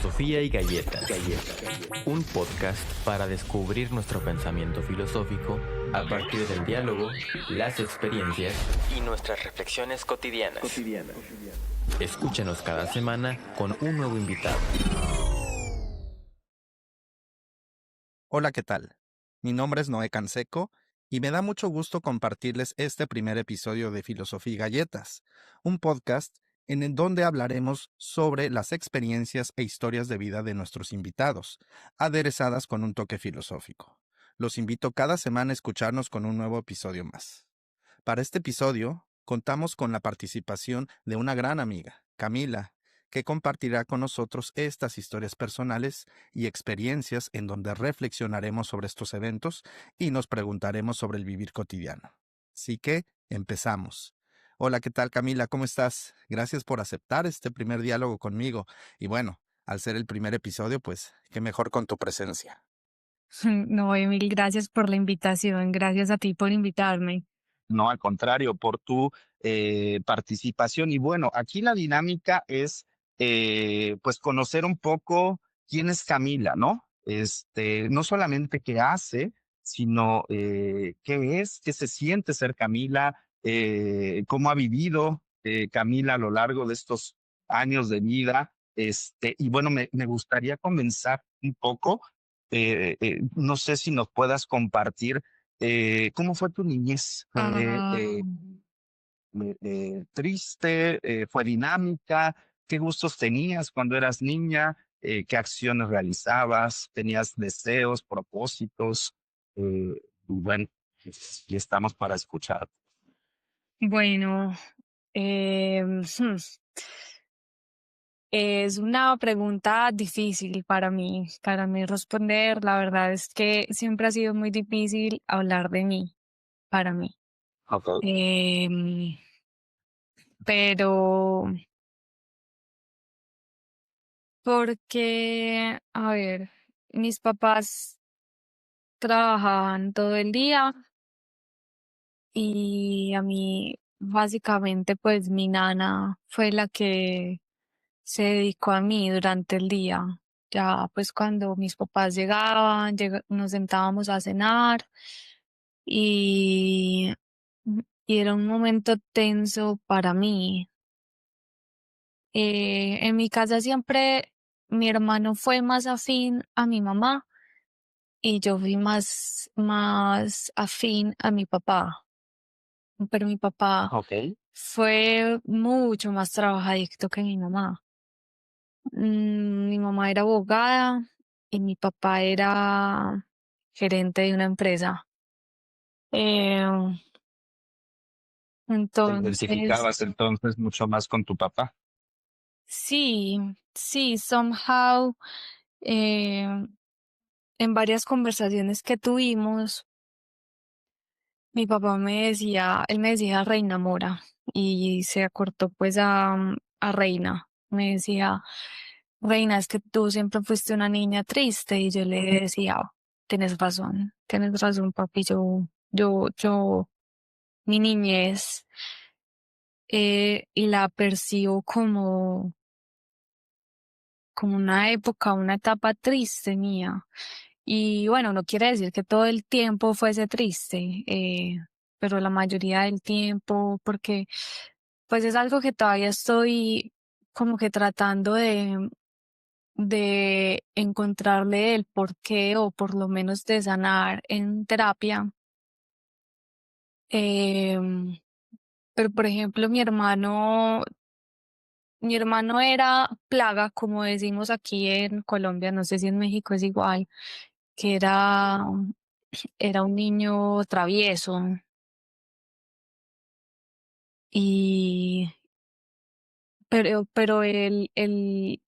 Filosofía y Galletas, un podcast para descubrir nuestro pensamiento filosófico a partir del diálogo, las experiencias y nuestras reflexiones cotidianas. Escúchanos cada semana con un nuevo invitado. Hola, ¿qué tal? Mi nombre es Noé Canseco y me da mucho gusto compartirles este primer episodio de Filosofía y Galletas, un podcast en el donde hablaremos sobre las experiencias e historias de vida de nuestros invitados, aderezadas con un toque filosófico. Los invito cada semana a escucharnos con un nuevo episodio más. Para este episodio, contamos con la participación de una gran amiga, Camila, que compartirá con nosotros estas historias personales y experiencias en donde reflexionaremos sobre estos eventos y nos preguntaremos sobre el vivir cotidiano. Así que, empezamos. Hola, ¿qué tal, Camila? ¿Cómo estás? Gracias por aceptar este primer diálogo conmigo. Y bueno, al ser el primer episodio, pues, qué mejor con tu presencia. No, Emil, gracias por la invitación. Gracias a ti por invitarme. No, al contrario, por tu participación. Y bueno, aquí la dinámica es pues conocer un poco quién es Camila, ¿no? No solamente qué hace, sino qué es, qué se siente ser Camila, cómo ha vivido Camila a lo largo de estos años de vida. Y bueno, me gustaría comenzar un poco, no sé si nos puedas compartir ¿cómo fue tu niñez? ¿Fue Ah, triste? ¿Fue dinámica? ¿Qué gustos tenías cuando eras niña? ¿Qué acciones realizabas? ¿Tenías deseos, propósitos? Y bueno, y estamos para escuchar. bueno, es una pregunta difícil para mí responder. La verdad es que siempre ha sido muy difícil hablar de mí, para mí. Ok. Em, pero porque, a ver, mis papás trabajaban todo el día. Y a mí, básicamente, pues mi nana fue la que se dedicó a mí durante el día. Ya, pues cuando mis papás llegaban, nos sentábamos a cenar y, y era un momento tenso para mí. En mi casa siempre mi hermano fue más afín a mi mamá y yo fui más afín a mi papá. Pero mi papá Ok. fue mucho más trabajadicto que mi mamá. Mi mamá era abogada y mi papá era gerente de una empresa. Eh, Te entonces, identificabas entonces mucho más con tu papá. sí, sí, somehow, eh, en varias conversaciones que tuvimos, mi papá él me decía Reina Mora y se acortó pues a Reina. Me decía, Reina, es que tú siempre fuiste una niña triste y yo le decía, tienes razón, papi, mi niñez y la percibo como una época, una etapa triste mía. Y bueno, no quiere decir que todo el tiempo fuese triste, pero la mayoría del tiempo, porque pues es algo que todavía estoy como que tratando de encontrarle el porqué o por lo menos de sanar en terapia. Em, pero por ejemplo, mi hermano era plaga, como decimos aquí en Colombia, no sé si en México es igual, que era un niño travieso y pero él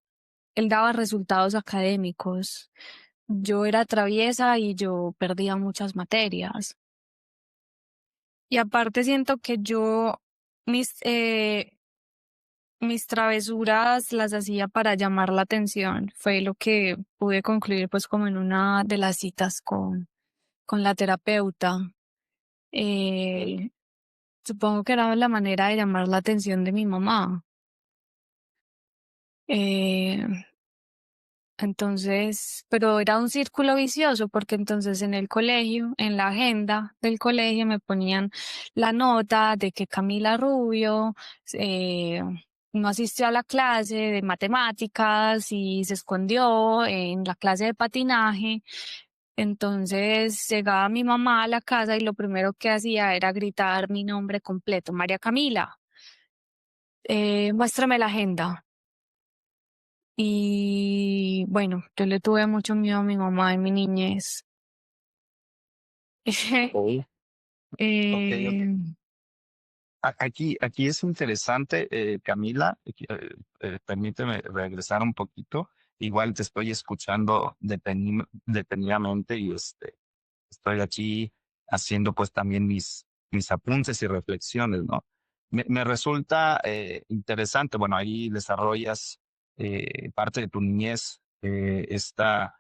daba resultados académicos. Yo era traviesa y yo perdía muchas materias. Y aparte siento que mis, eh, mis travesuras las hacía para llamar la atención. Fue lo que pude concluir pues como en una de las citas con la terapeuta. Eh, Supongo que era la manera de llamar la atención de mi mamá. Eh, Entonces, pero era un círculo vicioso porque entonces en el colegio, en la agenda del colegio me ponían la nota de que Camila Rubio eh, no asistió a la clase de matemáticas y se escondió en la clase de patinaje. Entonces llegaba mi mamá a la casa y lo primero que hacía era gritar mi nombre completo, María Camila, muéstrame la agenda. Y bueno, yo le tuve mucho miedo a mi mamá en mi niñez. Ok, ok, ok. Eh, Aquí es interesante, Camila, permíteme regresar un poquito. Igual te estoy escuchando detenidamente y estoy aquí haciendo pues también mis apuntes y reflexiones, ¿no? Me resulta interesante, bueno, ahí desarrollas parte de tu niñez, esta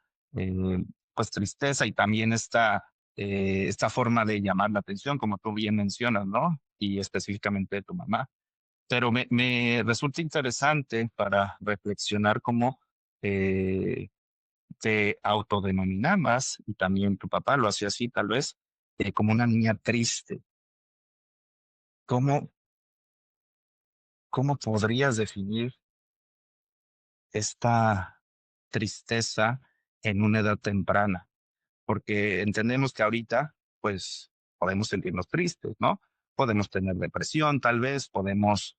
pues tristeza y también esta forma de llamar la atención, como tú bien mencionas, ¿no? Y específicamente de tu mamá. Pero me resulta interesante para reflexionar cómo eh, te autodenominabas, y también tu papá lo hacía así, tal vez, como una niña triste. ¿Cómo, cómo podrías definir esta tristeza en una edad temprana? Porque entendemos que ahorita, pues, podemos sentirnos tristes, ¿no? Podemos tener depresión, tal vez, podemos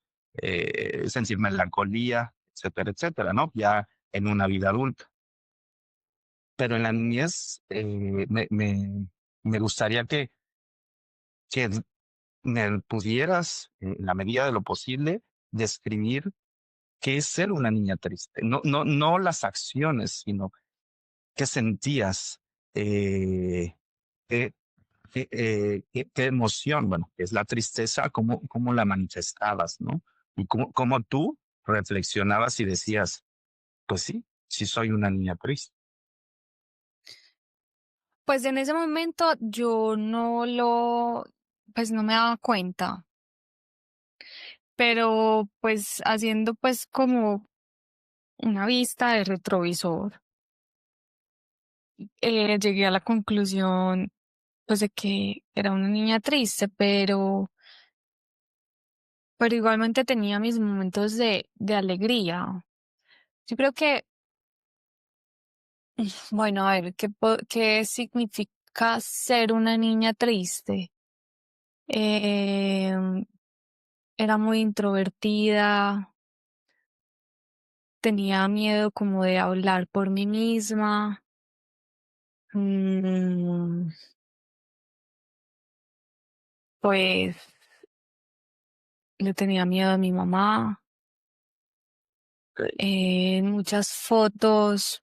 sentir melancolía, etcétera, etcétera, ¿no? Ya en una vida adulta. Pero en la niñez me gustaría que me pudieras, en la medida de lo posible, describir qué es ser una niña triste. No las acciones, sino qué sentías, qué, qué emoción, bueno, que es la tristeza, cómo la manifestabas, ¿no? Y cómo tú reflexionabas y decías, pues sí, sí soy una niña triste. pues en ese momento yo pues no me daba cuenta, pero pues haciendo pues como una vista de retrovisor, llegué a la conclusión pues de que era una niña triste, pero igualmente tenía mis momentos de alegría. Yo creo que, bueno, a ver, ¿qué significa ser una niña triste? Em, Era muy introvertida, tenía miedo como de hablar por mí misma, mm, pues le tenía miedo a mi mamá. Ok. En muchas fotos,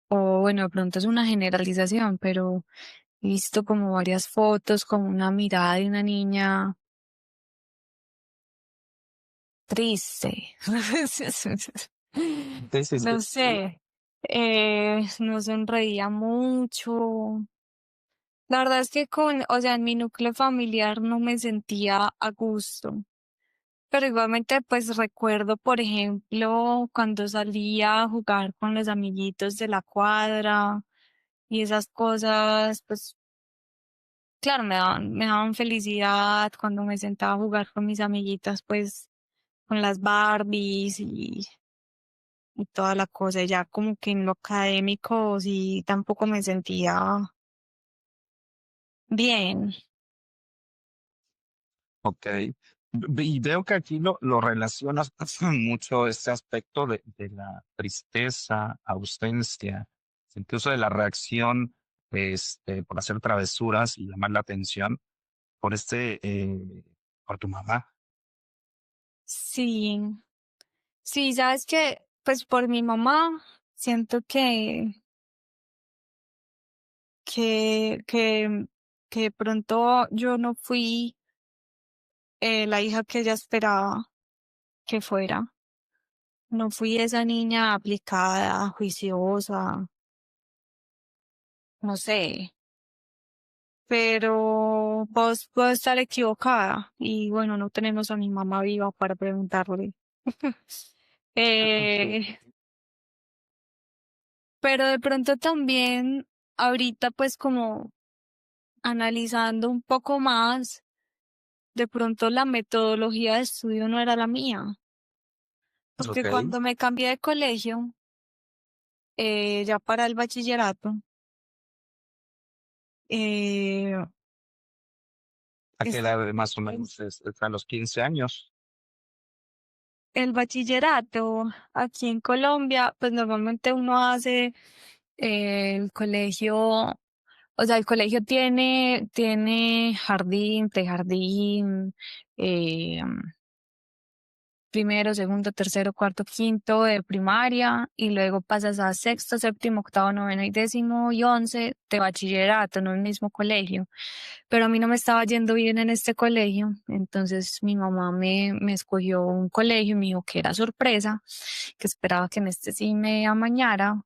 o bueno, de pronto es una generalización, pero he visto como varias fotos, como una mirada de una niña triste. Sí, sí, sí. No sé, no sonreía mucho. La verdad es que o sea, en mi núcleo familiar no me sentía a gusto. Pero igualmente, pues recuerdo, por ejemplo, cuando salía a jugar con los amiguitos de la cuadra y esas cosas, pues claro, me daban felicidad cuando me sentaba a jugar con mis amiguitas, pues con las Barbies y toda la cosa. Y ya como que en lo académico sí tampoco me sentía bien. Ok. Y veo que aquí lo relacionas mucho este aspecto de la tristeza, ausencia, incluso de la reacción por hacer travesuras y llamar la atención por por tu mamá. Sí, sí, sabes que, pues por mi mamá, siento que, que, que de pronto yo no fui la hija que ella esperaba que fuera. No fui esa niña aplicada, juiciosa, no sé, pero vos puedo estar equivocada y bueno, no tenemos a mi mamá viva para preguntarle. Ah, ok. Eh, Pero de pronto también ahorita pues como analizando un poco más, de pronto la metodología de estudio no era la mía, porque Ok. cuando me cambié de colegio, ya para el bachillerato, eh, ¿A qué es- edad más o menos? ¿Es a los 15 años? el bachillerato aquí en Colombia, pues normalmente uno hace el colegio, o sea, el colegio tiene jardín, prejardín, eh, primero, segundo, tercero, cuarto, quinto de primaria y luego pasas a sexto, séptimo, octavo, noveno y décimo y once de bachillerato, no el mismo colegio. Pero a mí no me estaba yendo bien en este colegio, entonces mi mamá me escogió un colegio y me dijo que era sorpresa, que esperaba que en este sí me amañara.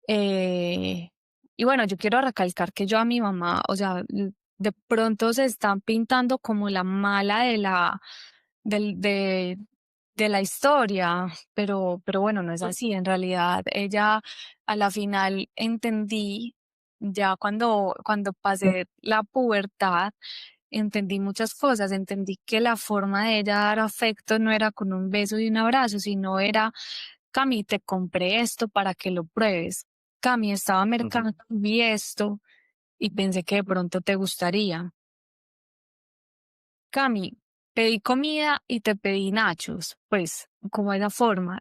Eh, y bueno, yo quiero recalcar que yo a mi mamá, o sea, de pronto se están pintando como la mala del, de la historia, pero bueno, no es así. En realidad, ella a la final entendí, ya cuando pasé la pubertad, entendí muchas cosas, entendí que la forma de ella dar afecto no era con un beso y un abrazo, sino era, Cami, te compré esto para que lo pruebes. Cami, estaba Ujú. mercando, vi esto y pensé que de pronto te gustaría. Cami, pedí comida y te pedí nachos, pues como esa forma,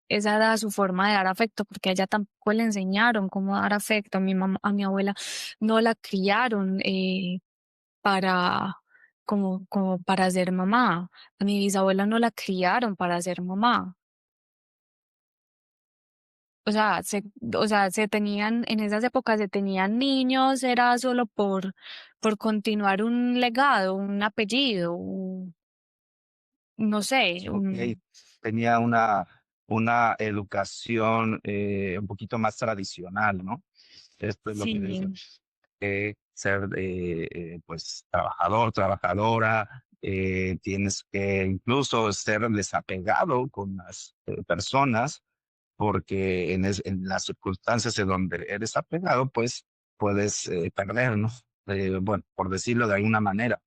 esa era su forma de dar afecto, porque a ella tampoco le enseñaron cómo dar afecto, a mi mamá, a mi abuela no la criaron para como para ser mamá, a mi bisabuela no la criaron para ser mamá. O sea, se tenían, en esas épocas se tenían niños, era solo por continuar un legado, un apellido, no sé, Ok. Tenía una educación un poquito más tradicional, ¿no? Esto es lo que sí, dices. Ser pues trabajador, trabajadora, tienes que incluso ser desapegado con las personas, porque en las circunstancias en donde eres apegado, pues puedes perder, ¿no? Bueno, por decirlo de alguna manera.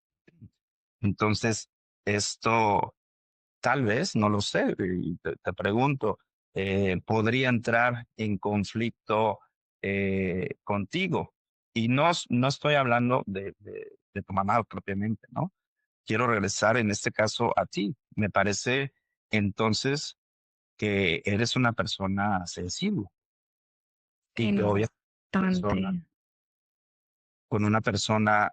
Entonces, esto tal vez, no lo sé, y te pregunto, podría entrar en conflicto contigo. Y no estoy hablando de tu mamá propiamente, ¿no? Quiero regresar en este caso a ti. Me parece entonces que eres una persona sensible y que obviamente persona, bastante. con una persona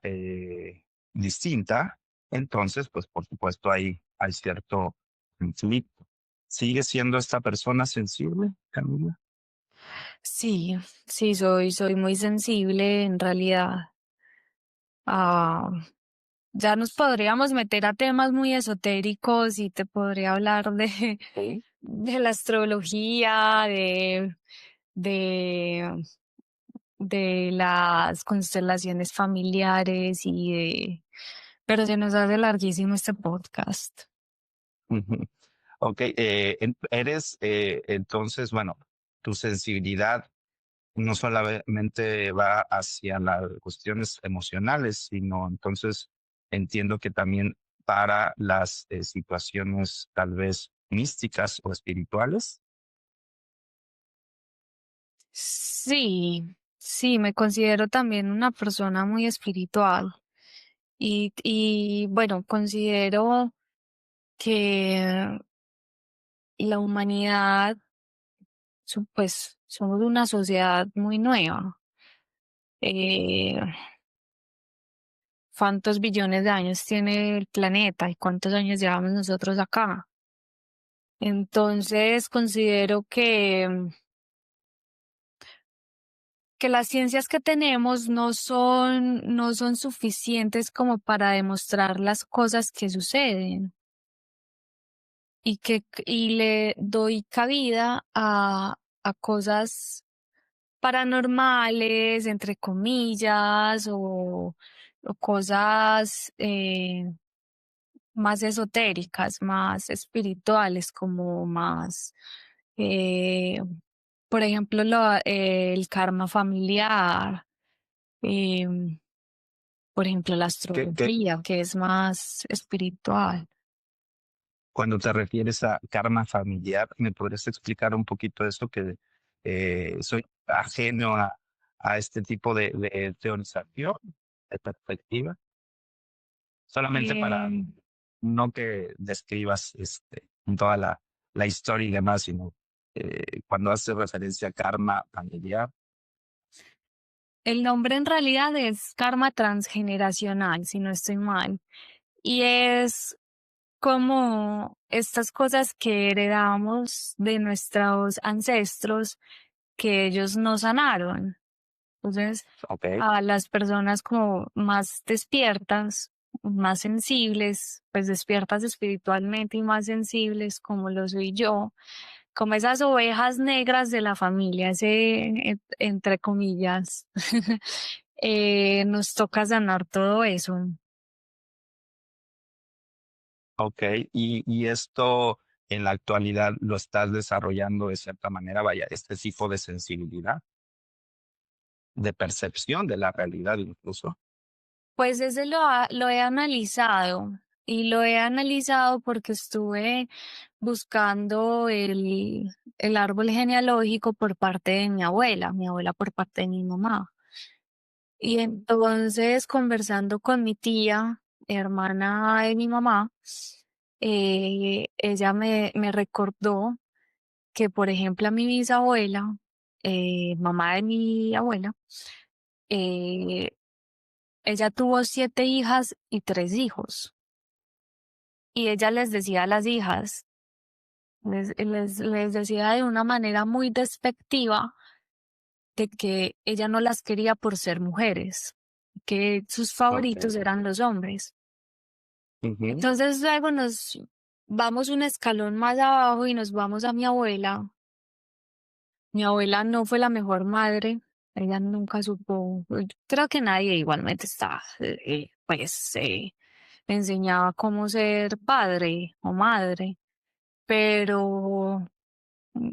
distinta, entonces, pues por supuesto hay cierto conflicto. ¿Sigue siendo esta persona sensible, Camila? Sí, sí, soy muy sensible en realidad. Ah, ya nos podríamos meter a temas muy esotéricos y te podría hablar de, Sí. de la astrología, de, de las constelaciones familiares pero se nos hace larguísimo este podcast. Ujú. Ok, eres entonces, bueno, tu sensibilidad no solamente va hacia las cuestiones emocionales, sino entonces entiendo que también para las situaciones tal vez místicas o espirituales. Sí, sí, me considero también una persona muy espiritual y bueno, considero que la humanidad, pues, somos una sociedad muy nueva. Eh, ¿Cuántos billones de años tiene el planeta y cuántos años llevamos nosotros acá? Entonces, considero que las ciencias que tenemos no son suficientes como para demostrar las cosas que suceden y le doy cabida a cosas paranormales, entre comillas, o cosas más esotéricas, más espirituales, como más, eh, Por ejemplo, el karma familiar, em, por ejemplo, la Que astrología, que es más espiritual. cuando te refieres a karma familiar, ¿me podrías explicar un poquito esto? Que soy ajeno a este tipo de teorización, de perspectiva, solamente para Eh, no que describas toda la historia y demás, sino cuando hace referencia a karma familiar. el nombre en realidad es karma transgeneracional, si no estoy mal. Y es como estas cosas que heredamos de nuestros ancestros que ellos no sanaron. Entonces, Ok, a las personas como más despiertas, más sensibles, pues despiertas espiritualmente y más sensibles, como lo soy yo, como esas ovejas negras de la familia, entre comillas, nos toca sanar todo eso. ok. Y esto en la actualidad lo estás desarrollando de cierta manera, vaya, este tipo de sensibilidad, de percepción de la realidad incluso. Pues ese lo he analizado y lo he analizado porque estuve buscando el árbol genealógico por parte de mi abuela por parte de mi mamá. Y entonces conversando con mi tía, hermana de mi mamá, ella me recordó que, por ejemplo, a mi bisabuela, mamá de mi abuela, eh, ella tuvo 7 hijas y 3 hijos. Y ella les decía a las hijas, les decía de una manera muy despectiva de que ella no las quería por ser mujeres, que sus Ok. favoritos eran los hombres. Ujú. Entonces luego nos vamos un escalón más abajo y nos vamos a mi abuela. Mi abuela no fue la mejor madre, ella nunca supo, creo que nadie igualmente está, me enseñaba cómo ser padre o madre, pero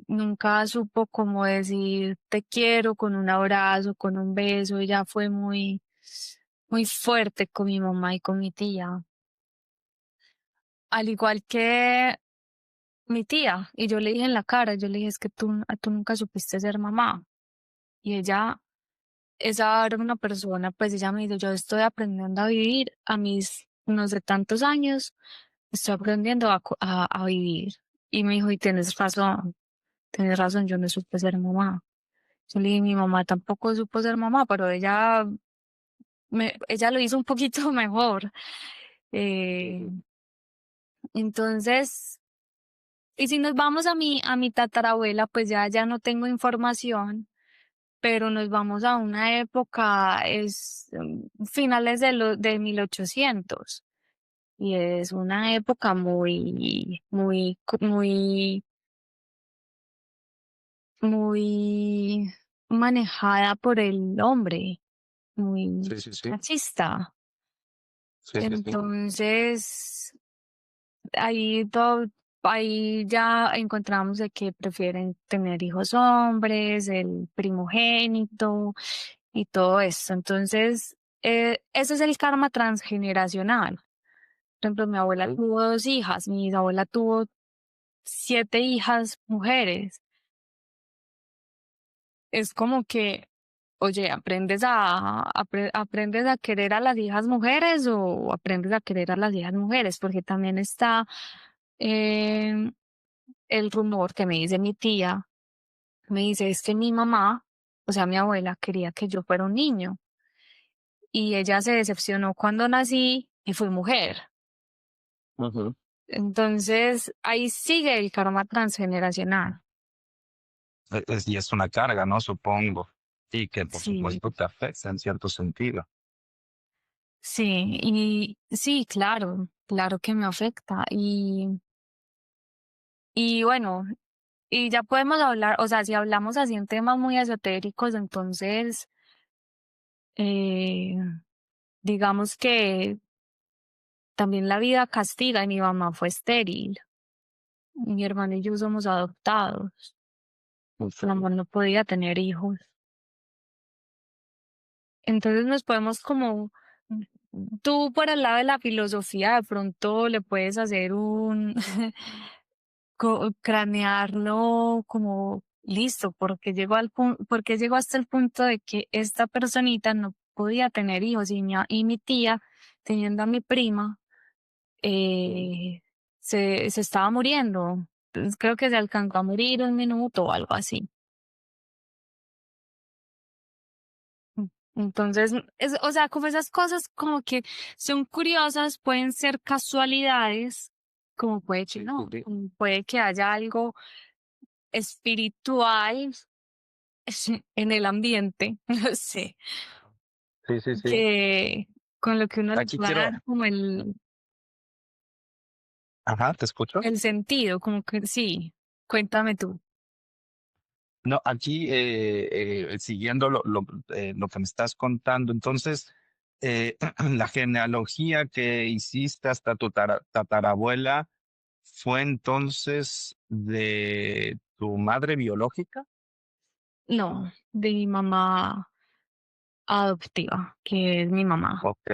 nunca supo cómo decir te quiero con un abrazo, con un beso. Ella fue muy fuerte con mi mamá y con mi tía. Al igual que mi tía, y yo le dije en la cara, yo le dije, es que tú nunca supiste ser mamá. Y esa era una persona, pues ella me dijo, yo estoy aprendiendo a vivir a mis no sé tantos años, estoy aprendiendo a vivir. Y me dijo, y tienes razón, yo no supe ser mamá. Yo le dije, mi mamá tampoco supo ser mamá, pero ella lo hizo un poquito mejor. Eh, entonces, y si nos vamos a mi tatarabuela, pues ya no tengo información, pero nos vamos a una época, finales de 1800, y es una época muy manejada por el hombre, muy Sí, sí, sí. machista. Sí, sí, sí. Entonces, ahí todo, ahí ya encontramos de que prefieren tener hijos hombres, el primogénito y todo eso. Entonces, ese es el karma transgeneracional. Por ejemplo, mi abuela Ok. tuvo 2 hijas, mi abuela tuvo 7 hijas mujeres. Es como que, oye, aprendes a querer a las hijas mujeres o aprendes a querer a las hijas mujeres, porque también está eh, el rumor que me dice mi tía, me dice es que mi mamá, o sea, mi abuela quería que yo fuera un niño y ella se decepcionó cuando nací y fui mujer. Ujú. Entonces, ahí sigue el karma transgeneracional. Y es una carga, ¿no? Supongo. Y que por Sí, supuesto te afecta en cierto sentido. sí, y sí, claro que me afecta. Y bueno, y ya podemos hablar, o sea, si hablamos así en temas muy esotéricos, entonces, eh, digamos que también la vida castiga y mi mamá fue estéril. Mi hermano y yo somos adoptados. Mi mamá no podía tener hijos. Entonces nos podemos como, tú por el lado de la filosofía, de pronto le puedes hacer un, cranearlo como, listo, porque llegó porque llegó hasta el punto de que esta personita no podía tener hijos y mi tía, teniendo a mi prima, eh, se estaba muriendo. Entonces, creo que se alcanzó a morir un minuto o algo así. Entonces, o sea, como esas cosas como que son curiosas, pueden ser casualidades, como puede que Sí, sí, no, sí. como puede que haya algo espiritual en el ambiente, no sé, Sí, sí, sí. que con lo que uno le Aquí va a quiero, dar como ajá, te escucho. el sentido, como que sí, cuéntame tú. No, aquí siguiendo lo que me estás contando, entonces, la genealogía que hiciste hasta tu tatarabuela fue entonces de tu madre biológica. No, de mi mamá adoptiva, que es mi mamá. Ok,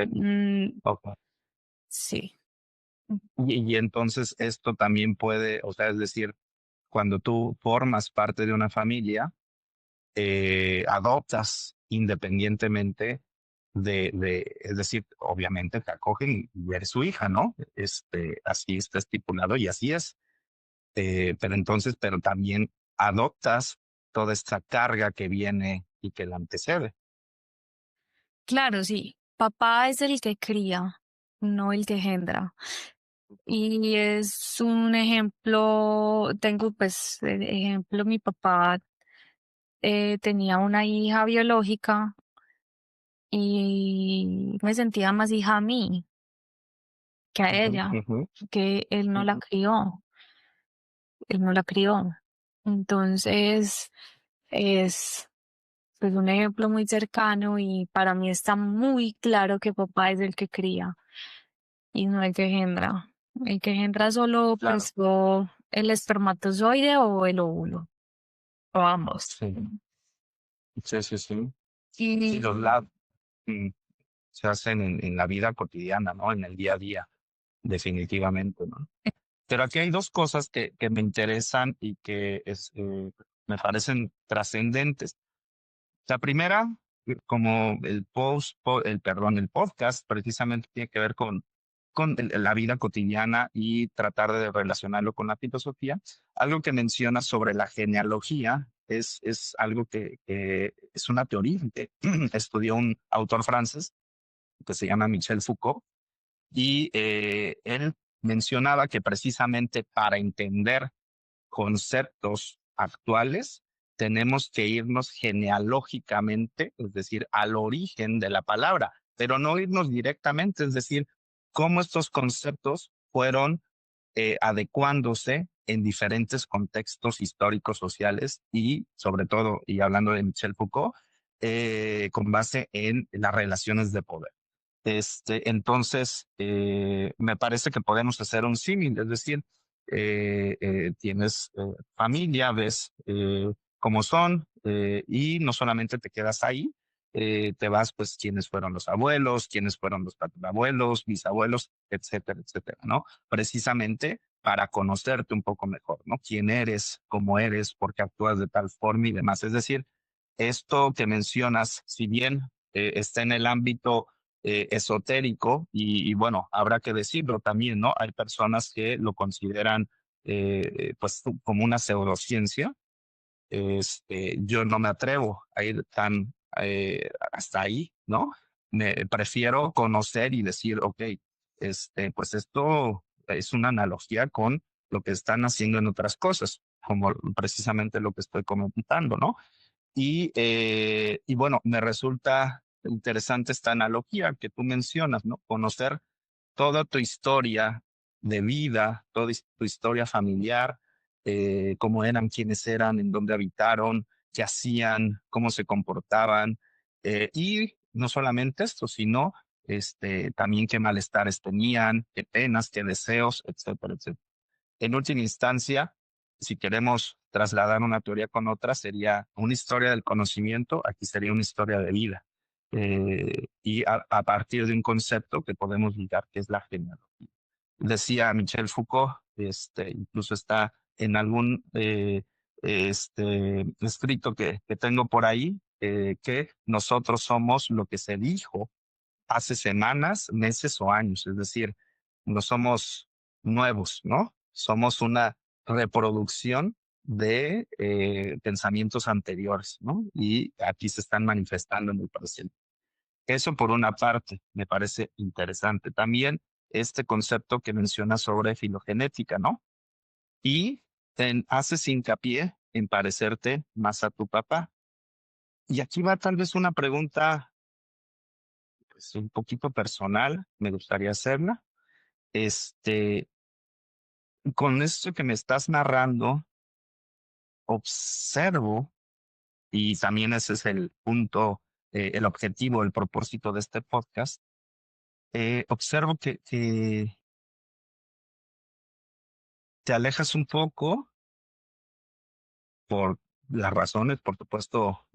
ok. Sí. Y entonces esto también puede, o sea, es decir, cuando tú formas parte de una familia, adoptas independientemente es decir, obviamente te acogen y eres su hija, ¿no? Así está estipulado y así es. Pero también adoptas toda esta carga que viene y que la antecede. Claro, sí. Papá es el que cría, no el que engendra. Y es un ejemplo, tengo pues, ejemplo, mi papá tenía una hija biológica y me sentía más hija a mí que a Ujú, ella, ujú, que él no la ujú. crió, él no la crió. Entonces, es pues un ejemplo muy cercano y para mí está muy claro que papá es el que cría y no el que engendra. El que engendra solo Claro, pues o el espermatozoide o el óvulo, o ambos. sí, sí, sí, sí. Sí, Y los labs se hacen en la vida cotidiana, ¿no? En el día a día, definitivamente, ¿no? Pero aquí hay dos cosas que me interesan y que me parecen trascendentes. La primera, como el podcast precisamente tiene que ver con la vida cotidiana y tratar de relacionarlo con la filosofía. Algo que menciona sobre la genealogía es algo que es una teoría que estudió un autor francés que se llama Michel Foucault y él mencionaba que precisamente para entender conceptos actuales, tenemos que irnos genealógicamente, es decir, al origen de la palabra, pero no irnos directamente, es decir, cómo estos conceptos fueron adecuándose en diferentes contextos históricos, sociales y, sobre todo, y hablando de Michel Foucault, con base en las relaciones de poder. Entonces, me parece que podemos hacer un símil, es decir, tienes familia, ves cómo son y no solamente te quedas ahí, te vas pues quiénes fueron los abuelos, quiénes fueron los tatarabuelos, bisabuelos, etcétera, etcétera, ¿no? Precisamente para conocerte un poco mejor, ¿no? Quién eres, cómo eres, por qué actúas de tal forma y demás. Es decir, esto que mencionas, si bien está en el ámbito esotérico y bueno, habrá que decirlo también, ¿no? Hay personas que lo consideran pues como una pseudociencia. Yo no me atrevo a ir tan hasta ahí, ¿no? Me prefiero conocer y decir, ok, pues esto es una analogía con lo que están haciendo en otras cosas, como precisamente lo que estoy comentando, ¿no? Y bueno, me resulta interesante esta analogía que tú mencionas, ¿no? Conocer toda tu historia de vida, toda tu historia familiar, cómo eran, quiénes eran, en dónde habitaron, qué hacían, cómo se comportaban. Y no solamente esto, sino también qué malestares tenían, qué penas, qué deseos, etcétera, etcétera. En última instancia, si queremos trasladar una teoría con otra, sería una historia del conocimiento, aquí sería una historia de vida. Y a partir de un concepto que podemos ligar, que es la genealogía. Decía Michel Foucault, incluso está en algún escrito que tengo por ahí, que nosotros somos lo que se dijo hace semanas, meses o años, es decir, no somos nuevos, ¿no? Somos una reproducción de pensamientos anteriores, ¿no? Y aquí se están manifestando en el presente. Eso por una parte me parece interesante. También este concepto que menciona sobre filogenética, ¿no? Y haces hincapié en parecerte más a tu papá. Y aquí va tal vez una pregunta pues, un poquito personal, me gustaría hacerla. Este, con esto que me estás narrando, observo, y también ese es el punto, el objetivo, el propósito de este podcast, observo que te alejas un poco por las razones, por supuesto,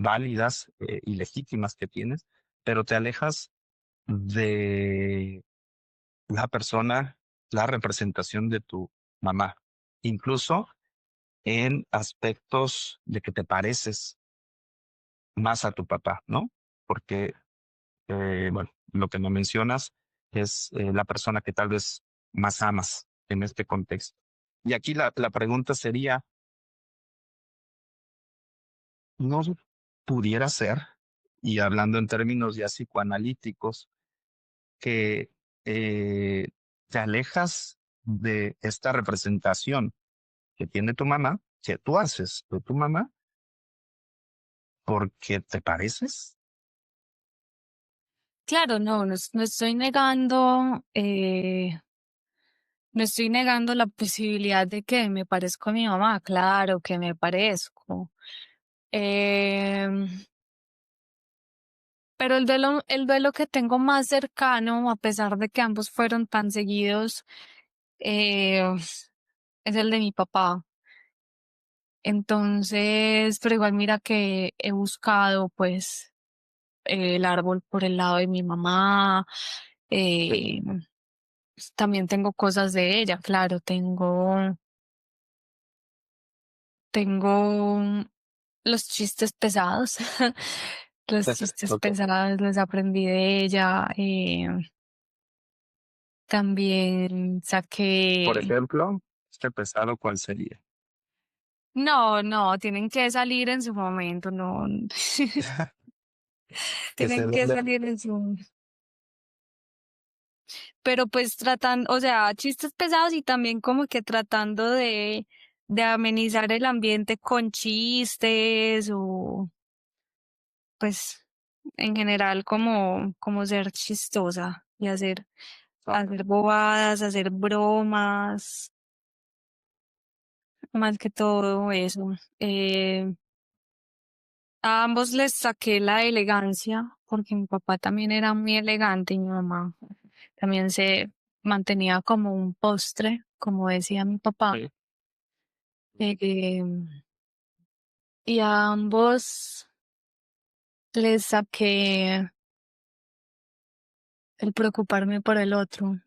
válidas y legítimas que tienes, pero te alejas de la persona, la representación de tu mamá, incluso en aspectos de que te pareces más a tu papá, ¿no? Porque, bueno, lo que me mencionas es la persona que tal vez más amas en este contexto. Y aquí la pregunta sería, ¿no pudiera ser, y hablando en términos ya psicoanalíticos, que eh, te alejas de esta representación que tiene tu mamá, que tú haces de tu mamá, porque te pareces? Claro, no, no estoy negando, no estoy negando la posibilidad de que me parezco a mi mamá, claro que me parezco. Em, pero el duelo que tengo más cercano, a pesar de que ambos fueron tan seguidos, eh, es el de mi papá. Entonces, pero igual mira que he buscado pues el árbol por el lado de mi mamá, Sí. eh, también tengo cosas de ella, claro, tengo los chistes pesados, los chistes Ok. pesados los aprendí de ella, también Por saqué, ejemplo, este pesado, ¿cuál sería? no, no, tienen que salir en su momento, no, Que se tienen que duele. salir en su, pero pues tratan, o sea, chistes pesados y también como que tratando de amenizar el ambiente con chistes o pues en general como ser chistosa y hacer bobadas, hacer bromas, más que todo eso. A ambos les saqué la elegancia, porque mi papá también era muy elegante y mi mamá también se mantenía como un postre, como decía mi papá. Sí. Eh, y a ambos les saqué el preocuparme por el otro.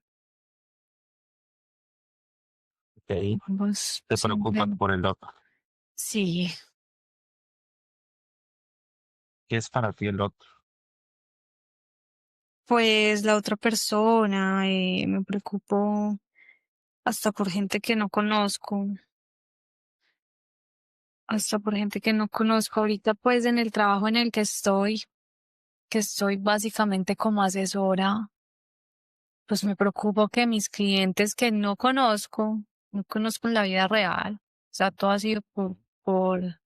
Ok. Ambos Te siempre, preocupas por el otro. sí, ¿Qué es para ti el otro? pues la otra persona, me preocupo hasta por gente que no conozco, hasta por gente que no conozco. Ahorita pues en el trabajo en el que estoy básicamente como asesora, pues me preocupo que mis clientes que no conozco en la vida real, o sea, todo ha sido por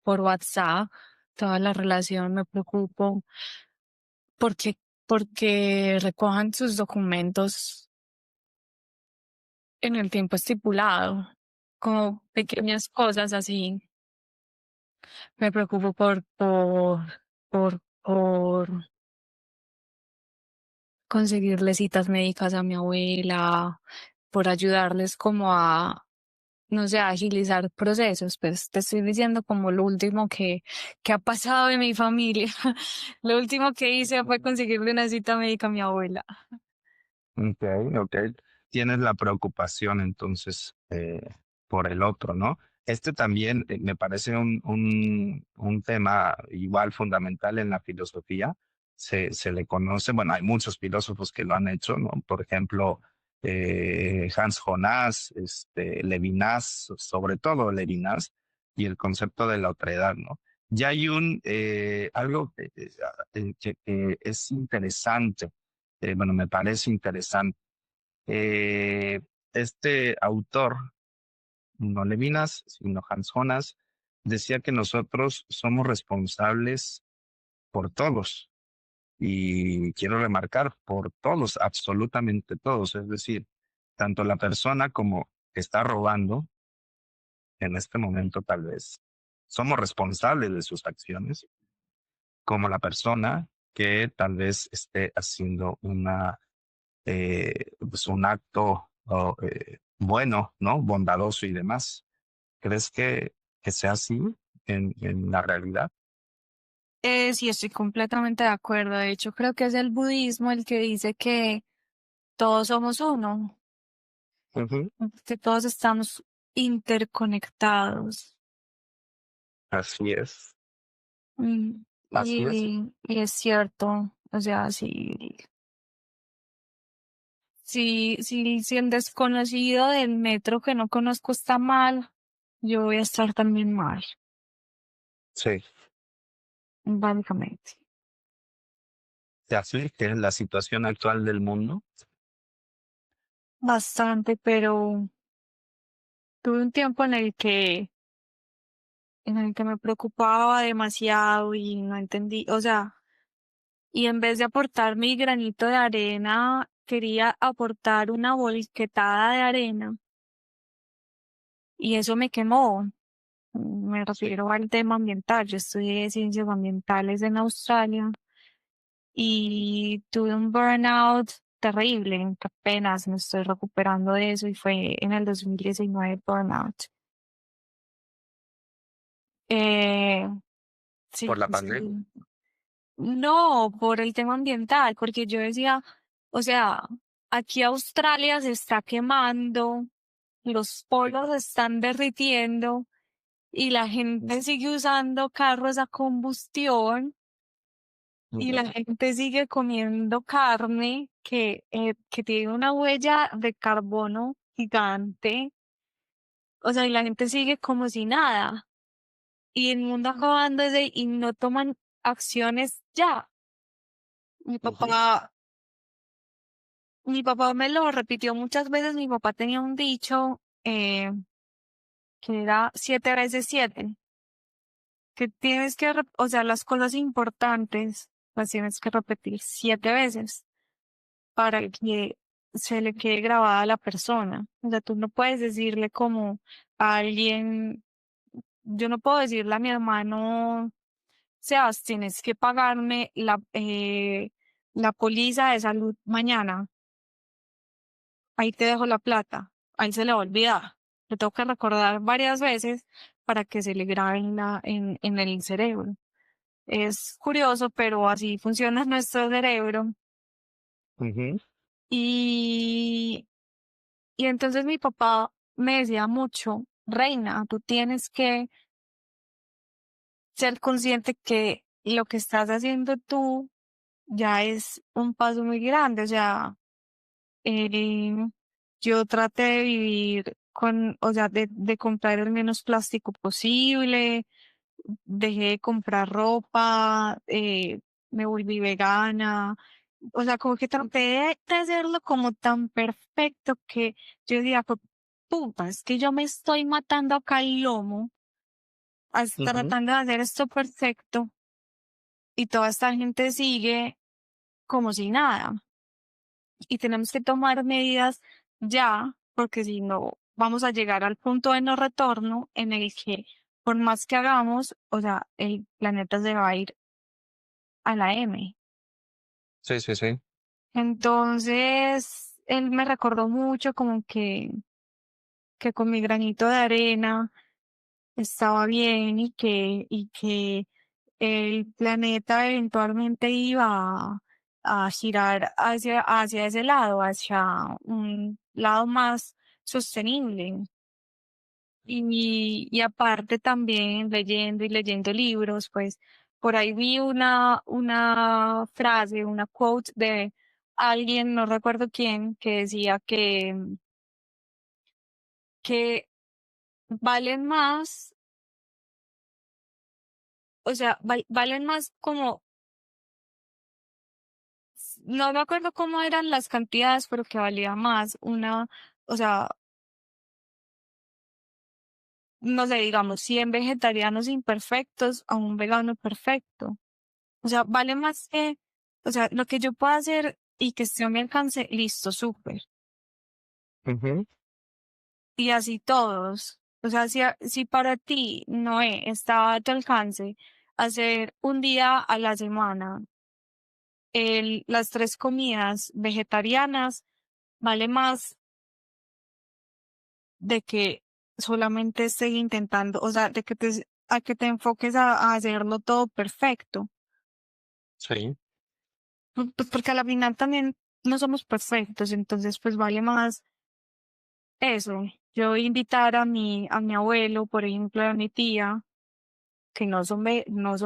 WhatsApp, toda la relación, me preocupo porque, porque recojan sus documentos en el tiempo estipulado, como pequeñas cosas así. Me preocupo por conseguirle citas médicas a mi abuela, por ayudarles como no sé, agilizar procesos. Pues te estoy diciendo como lo último que ha pasado en mi familia. Lo último que hice fue conseguirle una cita médica a mi abuela. Ok, ok. Tienes la preocupación entonces por el otro, ¿no? Este también me parece un tema igual fundamental en la filosofía. Se le conoce, bueno, hay muchos filósofos que lo han hecho, ¿no? Por ejemplo, Hans Jonas, Levinas, sobre todo Levinas, y el concepto de la otredad, ¿no? Ya hay algo que es interesante, bueno, me parece interesante. Eh, este autor, no Levinas, sino Hans Jonas, decía que nosotros somos responsables por todos. Y quiero remarcar, por todos, absolutamente todos. Es decir, tanto la persona como que está robando, en este momento tal vez, somos responsables de sus acciones, como la persona que tal vez esté haciendo pues un acto bueno, ¿no? Bondadoso y demás. ¿Crees que sea así en la realidad? Sí, estoy completamente de acuerdo. De hecho, creo que es el budismo el que dice que todos somos uno, Ujú. que todos estamos interconectados. Así es, Mm, así es. y es cierto, o sea, si el desconocido del metro que no conozco está mal, yo voy a estar también mal, Sí, básicamente. te aflige la situación actual del mundo. Bastante, pero tuve un tiempo en el que me preocupaba demasiado y no entendí, o sea, y en vez de aportar mi granito de arena, quería aportar una volquetada de arena y eso me quemó. Me Sí. refiero al tema ambiental. Yo estudié ciencias ambientales en Australia y tuve un burnout terrible, que apenas me estoy recuperando de eso y fue en el 2019 burnout. Eh, Por sí, la pandemia. sí. No, por el tema ambiental, porque yo decía, o sea, aquí Australia se está quemando, los polos se están derritiendo y la gente sigue usando carros a combustión y la Ujú, gente sigue comiendo carne que tiene una huella de carbono gigante. O sea, y la gente sigue como si nada. Y el mundo acabándose y no toman acciones ya. Mi ujú, papá, mi papá me lo repitió muchas veces. Mi papá tenía un dicho que era 7 veces 7. Que tienes que, o sea, las cosas importantes las tienes que repetir 7 veces para que se le quede grabada a la persona. O sea, tú no puedes decirle como a alguien, yo no puedo decirle a mi hermano, Sebas, tienes que pagarme la póliza de salud mañana. Ahí te dejo la plata. Ahí se le va a olvidar. Le tengo que recordar varias veces para que se le grabe en el cerebro. Es curioso, pero así funciona nuestro cerebro. ujú, Y Y entonces mi papá me decía mucho, Reina, tú tienes que ser consciente que lo que estás haciendo tú ya es un paso muy grande. O sea, eh, yo traté de vivir o sea, de comprar el menos plástico posible, dejé de comprar ropa, me volví vegana. O sea, como que traté de hacerlo como tan perfecto que yo diría, "Pues, puta, es que yo me estoy matando acá el lomo, ujú. tratando de hacer esto perfecto y toda esta gente sigue como si nada. Y tenemos que tomar medidas ya, porque si no, vamos a llegar al punto de no retorno en el que por más que hagamos, o sea, el planeta se va a ir a la M. Sí, sí, sí. Entonces, él me recordó mucho como que que con mi granito de arena estaba bien y que el planeta eventualmente iba a girar hacia ese lado, hacia un lado más sostenible. Y aparte también leyendo y leyendo libros, pues por ahí vi una frase, una quote de alguien, no recuerdo quién, que decía que valen más, o sea, valen más como, no me acuerdo cómo eran las cantidades, pero que valía más o sea, no sé, digamos, 100 vegetarianos imperfectos a un vegano perfecto. O sea, vale más que, o sea, lo que yo pueda hacer y que esté a mi alcance, listo, súper. Ujú. Y así todos. O sea, si para ti, Noé, está a tu alcance hacer un día a la semana las 3 comidas vegetarianas, vale más de que solamente estés intentando, o sea, de que a que te enfoques a hacerlo todo perfecto. Sí, Pues porque a la final también no somos perfectos, entonces pues vale más eso. Yo invitar a mi abuelo, por ejemplo, a mi tía, que no son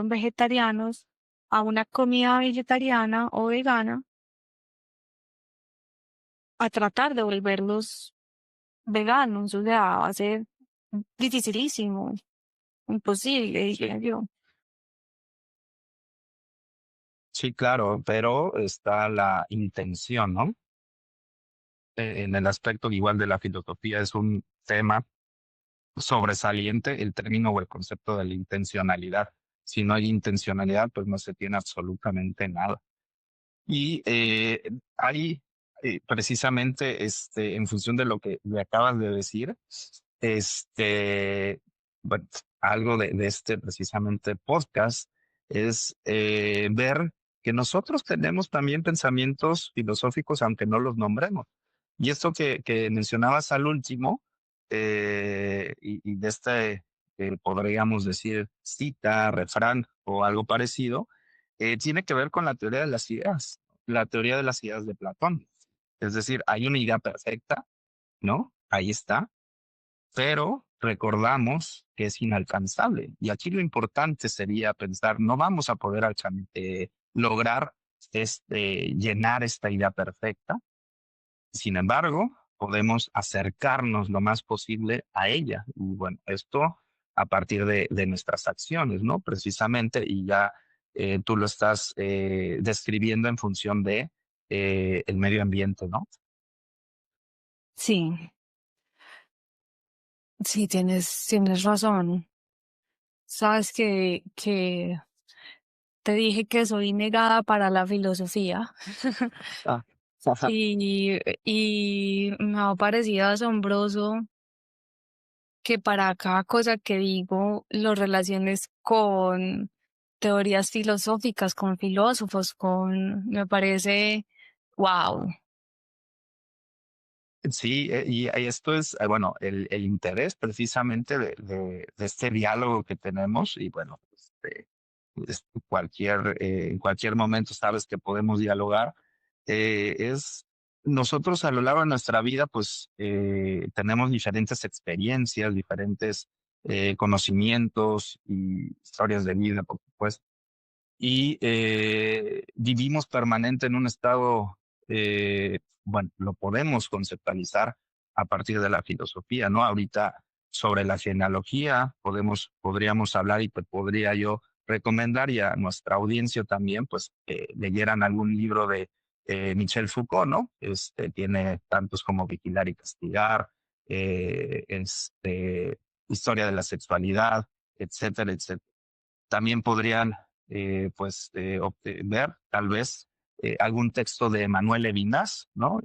vegetarianos, a una comida vegetariana o vegana, a tratar de volverlos veganos, o sea, va a ser dificilísimo, imposible, diría yo. sí, claro, pero está la intención, ¿no? En el aspecto igual de la filosofía es un tema sobresaliente el término o el concepto de la intencionalidad. Si no hay intencionalidad, pues no se tiene absolutamente nada. Y hay precisamente en función de lo que me acabas de decir, bueno, algo de este precisamente podcast es ver que nosotros tenemos también pensamientos filosóficos, aunque no los nombremos. Y esto que mencionabas al último, y de podríamos decir, cita, refrán o algo parecido, tiene que ver con la teoría de las ideas, la teoría de las ideas de Platón. Es decir, hay una idea perfecta, ¿no? Ahí está, pero recordamos que es inalcanzable. Y aquí lo importante sería pensar, no vamos a poder lograr llenar esta idea perfecta. Sin embargo, podemos acercarnos lo más posible a ella. Y bueno, esto a partir de nuestras acciones, ¿no? Precisamente, y ya tú lo estás describiendo en función de el medio ambiente, ¿no? Sí, sí, tienes razón. Sabes que te dije que soy negada para la filosofía Ah, y me ha parecido asombroso que para cada cosa que digo lo relaciones con teorías filosóficas, con filósofos, me parece, wow. Sí, y esto es, bueno, el interés precisamente de este diálogo que tenemos y bueno, en cualquier momento sabes que podemos dialogar, es nosotros a lo largo de nuestra vida pues tenemos diferentes experiencias, diferentes conocimientos y historias de vida, por supuesto y vivimos permanente en un estado, bueno, lo podemos conceptualizar a partir de la filosofía, ¿no? Ahorita sobre la genealogía podríamos hablar y te podría yo recomendar y a nuestra audiencia también, pues, que leyeran algún libro de Michel Foucault, ¿no? Tiene tantos como Vigilar y Castigar, Historia de la Sexualidad, etcétera, etcétera. También podrían, ver tal vez algún texto de Manuel Levinas, ¿no?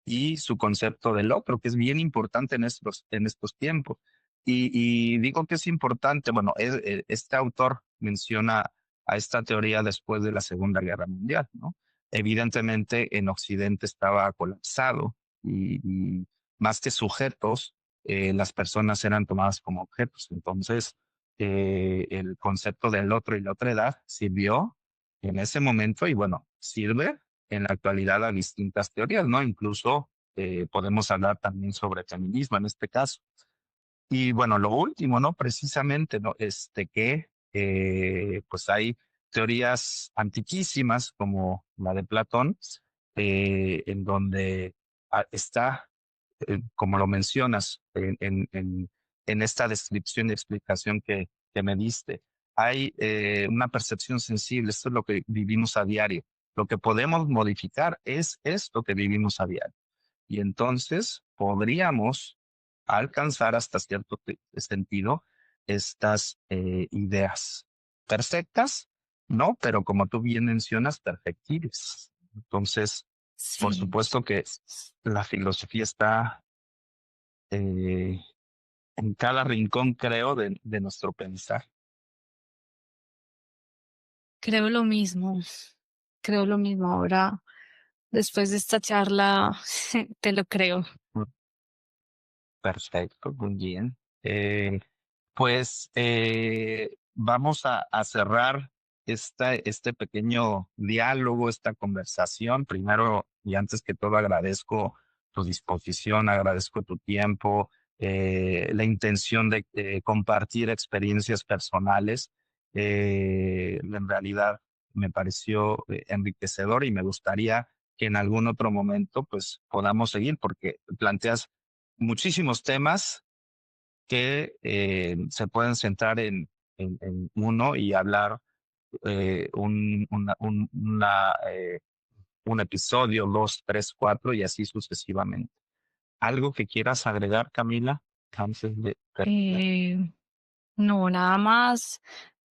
Y su concepto del otro, que es bien importante en estos tiempos. Y digo que es importante, bueno, este autor menciona a esta teoría después de la Segunda Guerra Mundial, ¿no? Evidentemente en Occidente estaba colapsado y más que sujetos, las personas eran tomadas como objetos. Entonces, el concepto del otro y la otra edad sirvió en ese momento y bueno, sirve en la actualidad a distintas teorías, ¿no? Incluso podemos hablar también sobre feminismo en este caso. Y bueno, lo último, ¿no? Precisamente, ¿no? Que pues hay teorías antiquísimas como la de Platón, en donde está, como lo mencionas en esta descripción y explicación que me diste, hay una percepción sensible, esto es lo que vivimos a diario. Lo que podemos modificar es esto que vivimos a diario. Y entonces podríamos alcanzar hasta cierto sentido estas ideas perfectas, ¿no? Pero como tú bien mencionas, perfectibles. Entonces, por Sí, supuesto que la filosofía está eh, en cada rincón, creo, de nuestro pensar. creo lo mismo. Creo lo mismo ahora. Después de esta charla, te lo creo. Mm, Perfecto, muy bien. Pues vamos a cerrar este pequeño diálogo, esta conversación. Primero y antes que todo agradezco tu disposición, agradezco tu tiempo, la intención de compartir experiencias personales. En realidad me pareció enriquecedor y me gustaría que en algún otro momento pues podamos seguir porque planteas muchísimos temas que se pueden centrar en uno y hablar un episodio, dos, tres, cuatro y así sucesivamente. ¿Algo que quieras agregar, Camila, antes de terminar? Eh, no, nada más.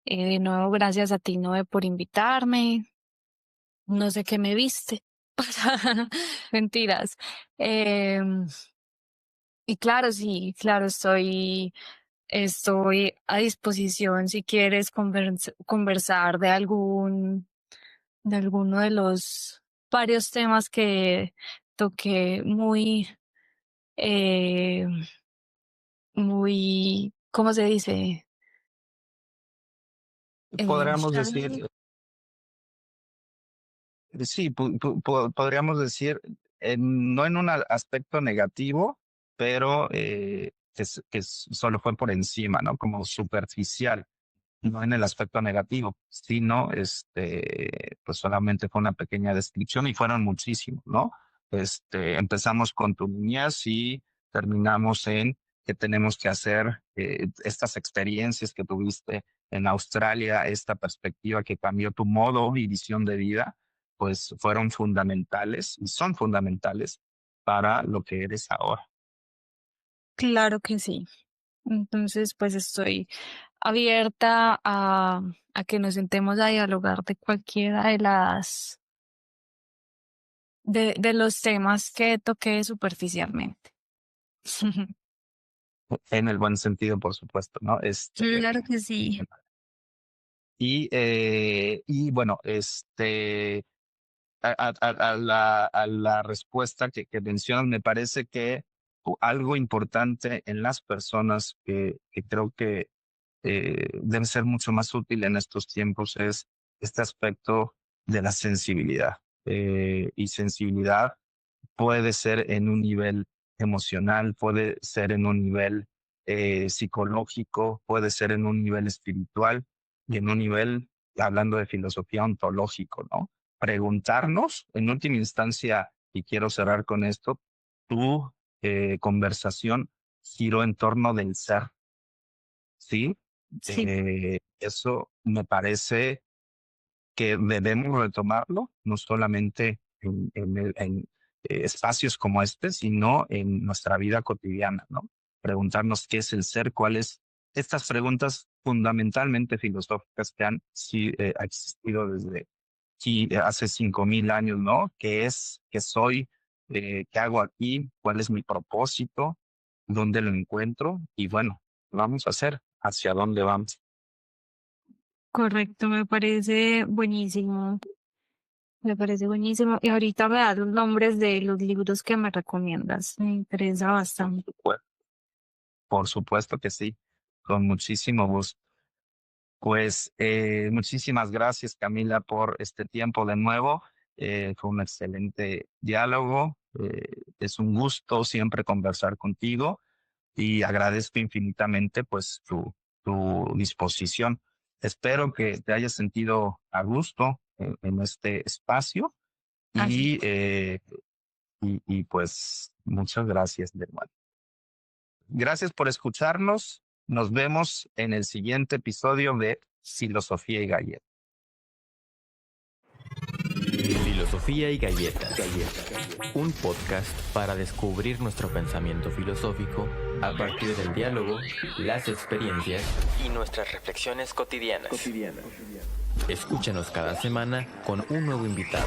De nuevo, gracias a ti, Noé, por invitarme. No sé qué me viste. Mentiras. Em, y claro, sí, claro, estoy a disposición si quieres conversar de alguno de los varios temas que toqué eh, ¿cómo se dice? Podríamos Shallow. decir, sí, podríamos decir, no en un aspecto negativo, pero solo fue por encima, ¿no? Como superficial. No en el aspecto negativo, sino pues solamente fue una pequeña descripción y fueron muchísimos, ¿no? Empezamos con tu niñez y terminamos en que tenemos que hacer estas experiencias que tuviste en Australia, esta perspectiva que cambió tu modo y visión de vida, pues fueron fundamentales y son fundamentales para lo que eres ahora. Claro que sí. Entonces, pues estoy abierta a que nos sentemos a dialogar de cualquiera de los temas que toqué superficialmente. En el buen sentido, por supuesto, ¿no? Claro que sí. Y bueno, a la respuesta que mencionas, me parece que algo importante en las personas que creo que debe ser mucho más útil en estos tiempos es este aspecto de la sensibilidad. Y sensibilidad puede ser en un nivel emocional, puede ser en un nivel psicológico, puede ser en un nivel espiritual y en un nivel, hablando de filosofía, ontológico, ¿no? Preguntarnos, en última instancia, y quiero cerrar con esto, tu conversación giró en torno del ser, ¿sí? Sí, Eso me parece que debemos retomarlo, no solamente espacios como este, sino en nuestra vida cotidiana, ¿no? Preguntarnos qué es el ser, cuáles estas preguntas fundamentalmente filosóficas que han sí, existido desde hace 5,000 años, ¿no? ¿Qué es? ¿Qué soy? ¿Qué hago aquí? ¿Cuál es mi propósito? ¿Dónde lo encuentro? Y bueno, vamos a hacer hacia dónde vamos. correcto, me parece buenísimo. Me parece buenísimo. Y ahorita me das los nombres de los libros que me recomiendas. Me interesa bastante. Por supuesto que sí, con muchísimo gusto. Pues muchísimas gracias, Camila, por este tiempo de nuevo. Fue un excelente diálogo. Es un gusto siempre conversar contigo y agradezco infinitamente pues tu disposición. Espero que te hayas sentido a gusto en este espacio Así. y pues muchas gracias de nuevo. Gracias por escucharnos. Nos vemos en el siguiente episodio de Filosofía y Galletas. Filosofía y Galletas. Un podcast para descubrir nuestro pensamiento filosófico a partir del diálogo, las experiencias y nuestras reflexiones cotidianas. Escúchanos cada semana con un nuevo invitado.